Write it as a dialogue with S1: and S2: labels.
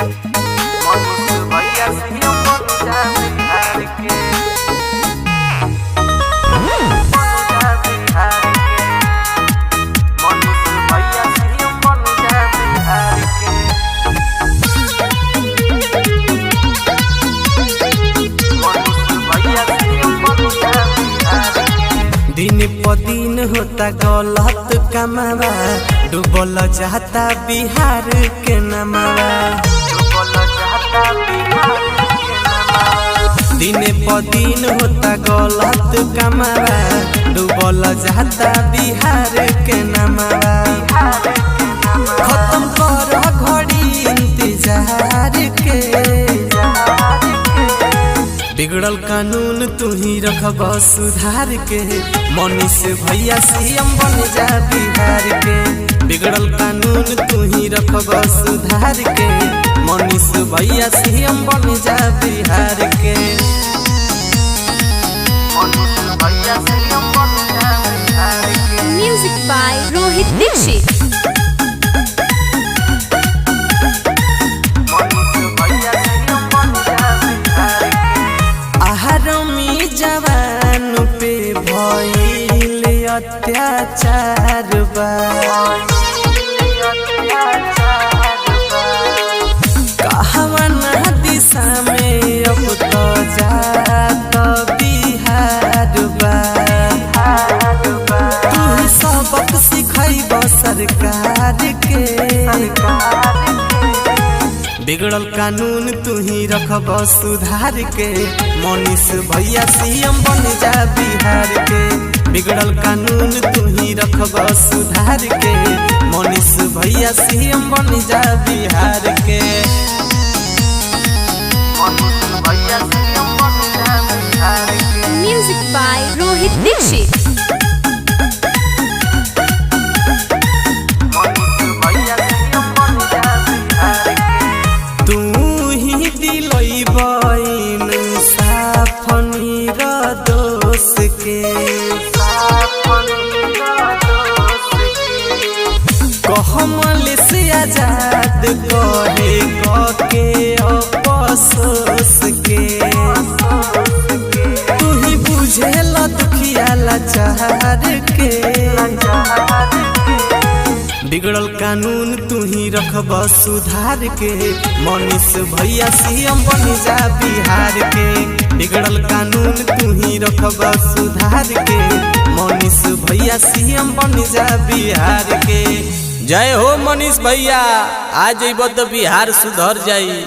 S1: मनीष भैया सीएम बन जा बिहार के। जा बिहार के। मनीष भैया सीएम बन जा बिहार के। मनीष भैया सीएम बन जा बिहार के।
S2: दिन प दिन होता गलत कमावा, डूबल जाता बिहार के नमावा।
S1: डूबल जाता बिहार के नमावा।
S2: दिन प दिन होता गलत कमावा, डूबल जाता बिहार के नमावा। खत्म कर घड़ी इंतजार के, बिगड़ल कानून तू ही रखब सुधार के। मनीष भैया सीएम बन जा बिहार के। बिगड़ल कानून तू ही रखब सुधार के। मनीष भैया सीएम बन जा बिहार के।
S1: मनीष भैया सीएम बन जा बिहार के।
S3: Music by Rohit Dixit.
S1: Manish भैया सीएम बन जा बिहार के।
S2: आहरमी जवान पे भइल अत्याचार बा, कहवा दिशा में अब तो जात बिहार बा। तू सबक सिखैब सरकार के, बिगड़ल कानून तू ही रखब सुधार के। मनीष भैया सीएम बन जा बिहार के। बिगड़ल कानून तू ही रखब सुधार के। मनीष भैया सीएम बन जा बिहार के।
S1: मनीष भैया सीएम बन जा बिहार के।
S3: Music by Rohit Dixit.
S1: Manish भैया सीएम बन जा बिहार के।
S2: तू ही दिलैब इंसाफ निर्दोष के, कहमल से आजाद कहे के अफसोस के। तू ही बुझेल दुखिया लाचार के, बिगड़ल कानून तू ही रखब सुधार के। मनीष भैया सीएम बन जा बिहार के। बिगड़ल कानून तू ही रखब सुधार के। मनीष भैया सीएम बन जा बिहार के। जय हो मनीष भैया, आज अइब तो बिहार सुधर जाई।